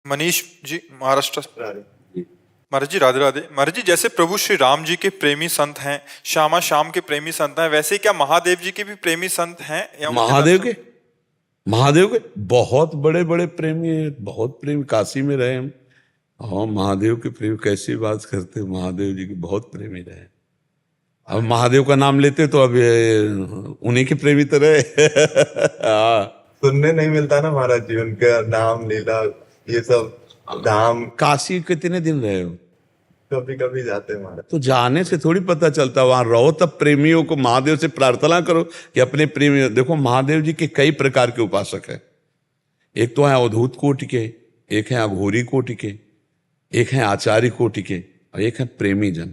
मनीष जी, महाराष्ट्र। जी। महाराज जी राधे राधे। महाराज जी, जैसे प्रभु श्री राम जी के प्रेमी संत हैं, श्यामा श्याम के प्रेमी संत हैं, वैसे ही क्या महादेव जी के भी प्रेमी संत हैं या उनके महादेव दर्शन? के महादेव के बहुत बड़े बड़े प्रेमी हैं, बहुत प्रेमी, काशी में रहे हम। हाँ, महादेव के प्रेमी कैसी बात करते हैं, महादेव जी के बहुत प्रेमी रहे। अब महादेव का नाम लेते तो अब उन्हीं के प्रेमी तो रहे। हाँ, सुनने नहीं मिलता ना महाराज जी, उनका नाम लीला ये सब धाम काशी कितने दिन रहे हो? कभी कभी जाते हैं महाराज। तो जाने से थोड़ी पता चलता, वहां रहो तब प्रेमियों को महादेव से प्रार्थना करो कि अपने प्रेमी। देखो, महादेव जी के कई प्रकार के उपासक है। एक तो है अवधूत कोटि के, एक है अघोरी कोटि के, एक है आचार्य कोटि के, और एक है प्रेमी जन।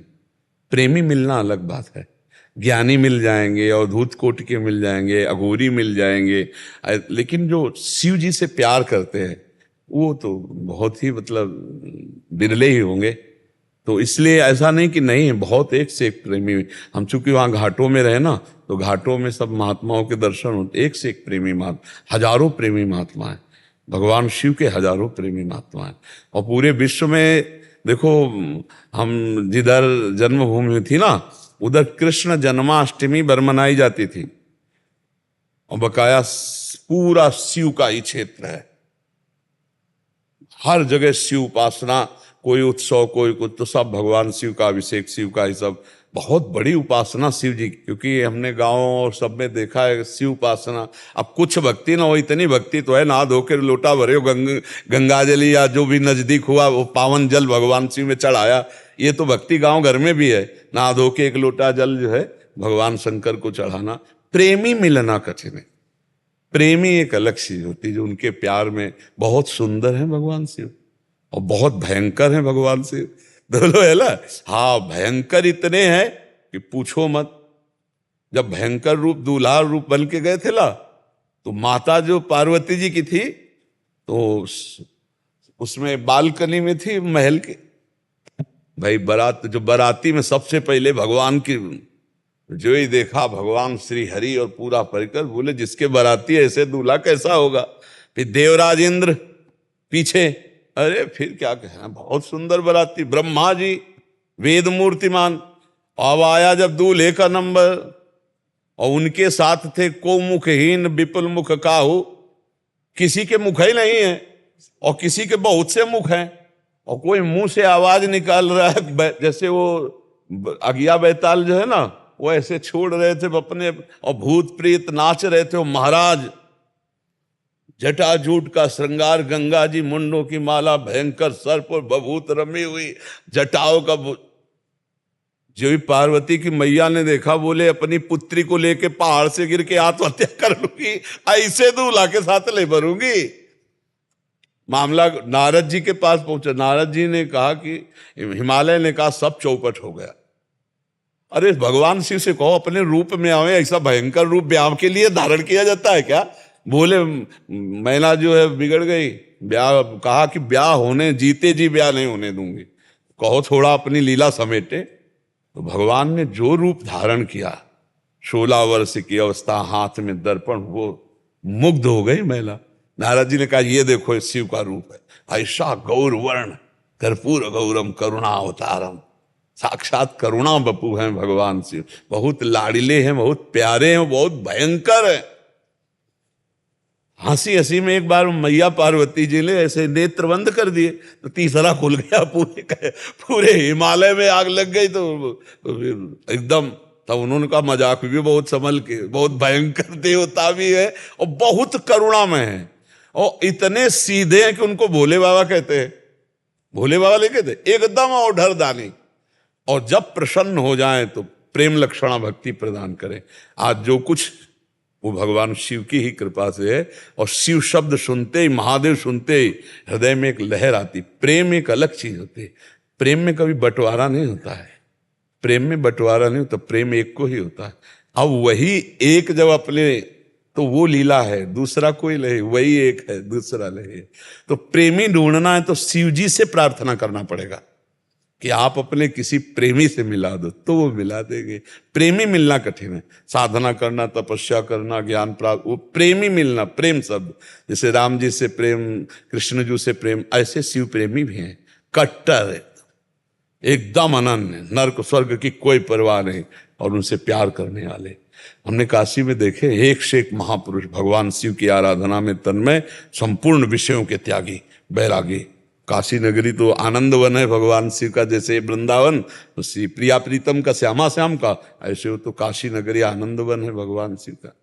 प्रेमी मिलना अलग बात है। ज्ञानी मिल जाएंगे, अवधूत कोटि के मिल जाएंगे, अघोरी मिल जाएंगे, लेकिन जो शिव जी से प्यार करते हैं वो तो बहुत ही मतलब बिरले ही होंगे। तो इसलिए ऐसा नहीं कि नहीं है, बहुत एक से एक प्रेमी। हम चूंकि वहाँ घाटों में रहे ना, तो घाटों में सब महात्माओं के दर्शन होते, एक से एक प्रेमी महात्मा, हजारों प्रेमी महात्मा है। भगवान शिव के हजारों प्रेमी महात्मा है। और पूरे विश्व में देखो, हम जिधर जन्मभूमि थी ना, उधर कृष्ण जन्माष्टमी बरमनाई जाती थी, और बकाया पूरा शिव का ही क्षेत्र है। हर जगह शिव उपासना, कोई उत्सव कोई कुछ, तो सब भगवान शिव का अभिषेक, शिव का ही सब बहुत बड़ी उपासना शिव जी। क्योंकि हमने गाँव और सब में देखा है शिव उपासना। अब कुछ भक्ति ना हो, इतनी भक्ति तो है, नहा धो के लोटा भरे हो, गंगा जल या जो भी नजदीक हुआ वो पावन जल भगवान शिव में चढ़ाया। ये तो भक्ति गाँव घर में भी है, नहा धो के एक लोटा जल जो है भगवान शंकर को चढ़ाना। प्रेमी मिलना कठिन है। प्रेमी एक अलग चीज होती है, जो उनके प्यार में बहुत सुंदर है भगवान शिव, और बहुत भयंकर है भगवान शिव, दोनों है ना। हाँ, भयंकर इतने हैं कि पूछो मत। जब भयंकर रूप दूल्हा रूप बन के गए थे ना, तो माता जो पार्वती जी की थी, तो उसमें बालकनी में थी महल के। भाई बारात, जो बाराती में सबसे पहले भगवान की जो ही देखा, भगवान श्री हरि और पूरा परिकर, बोले जिसके बाराती ऐसे दूल्हा कैसा होगा। फिर देवराज इंद्र पीछे, अरे फिर क्या कहना, बहुत सुंदर बाराती, ब्रह्मा जी वेद मूर्तिमान। अब आया जब दूल्हे का नंबर, और उनके साथ थे को मुखहीन विपुल मुख काहू, किसी के मुख ही नहीं है और किसी के बहुत से मुख हैं, और कोई मुंह से आवाज निकाल रहा है, जैसे वो अगिया बैताल जो है ना, वो ऐसे छोड़ रहे थे अपने, और भूत प्रेत नाच रहे थे। महाराज जटाजूट का श्रृंगार, गंगा जी मुंडों की माला, भयंकर सर्प और बभूत रमी हुई जटाओं का। जो भी पार्वती की मैया ने देखा, बोले अपनी पुत्री को लेके पहाड़ से गिर के आत्महत्या कर लूंगी, ऐसे दूल्हा के साथ ले भरूंगी। मामला नारद जी के पास पहुंचा। नारद जी ने कहा कि हिमालय ने कहा सब चौपट हो गया। अरे भगवान शिव से कहो अपने रूप में आवे, ऐसा भयंकर रूप ब्याह के लिए धारण किया जाता है क्या? बोले मैना जो है बिगड़ गई, ब्याह कहा कि ब्याह होने, जीते जी ब्याह नहीं होने दूंगी, कहो थोड़ा अपनी लीला समेटे। तो भगवान ने जो रूप धारण किया, 16 वर्ष की अवस्था, हाथ में दर्पण, वो मुग्ध हो गई महिला। नारद जी ने कहा ये देखो इस शिव का रूप है, ऐसा गौर वर्ण, कर्पूर गौरम करुणा अवतारम, साक्षात करुणा बपू हैं भगवान शिव। बहुत लाड़िले हैं, बहुत प्यारे हैं, बहुत भयंकर हैं। हंसी हंसी में एक बार मैया पार्वती जी ने ऐसे नेत्र बंद कर दिए, तो तीसरा खुल गया, पूरे हिमालय में आग लग गई। तो फिर एकदम, तब उन्होंने कहा मजाक भी बहुत संभल के, बहुत भयंकर देवता भी है और बहुत करुणा में है, और इतने सीधे हैं कि उनको भोले बाबा कहते हैं। भोले बाबा नहीं कहते, एकदम औढर दानी। और जब प्रसन्न हो जाए तो प्रेम लक्षणा भक्ति प्रदान करें। आज जो कुछ वो भगवान शिव की ही कृपा से है। और शिव शब्द सुनते ही, महादेव सुनते ही हृदय में एक लहर आती। प्रेम एक अलग चीज होती है। प्रेम में कभी बंटवारा नहीं होता है, प्रेम में बंटवारा नहीं होता, प्रेम एक को ही होता है। अब वही एक जब अपने, तो वो लीला है, दूसरा कोई लहे, वही एक है, दूसरा लहे। तो प्रेमी ढूंढना है तो शिव जी से प्रार्थना करना पड़ेगा। कि आप अपने किसी प्रेमी से मिला दो तो वो मिला देंगे। प्रेमी मिलना कठिन है, साधना करना, तपस्या करना, ज्ञान प्राप्त, वो प्रेमी मिलना, प्रेम शब्द, जैसे राम जी से प्रेम, कृष्ण जी से प्रेम, ऐसे शिव प्रेमी भी हैं, कट्टर है, एकदम अनन्य, नर्क स्वर्ग की कोई परवाह नहीं, और उनसे प्यार करने वाले। हमने काशी में देखे एक से एक महापुरुष भगवान शिव की आराधना में तन्मय, संपूर्ण विषयों के त्यागी, बैरागी। काशी नगरी तो आनंद वन है भगवान शिव का, जैसे वृंदावन तो प्रिया प्रीतम का, श्यामा श्याम का, ऐसे वो तो काशी नगरी आनंद वन है भगवान शिव का।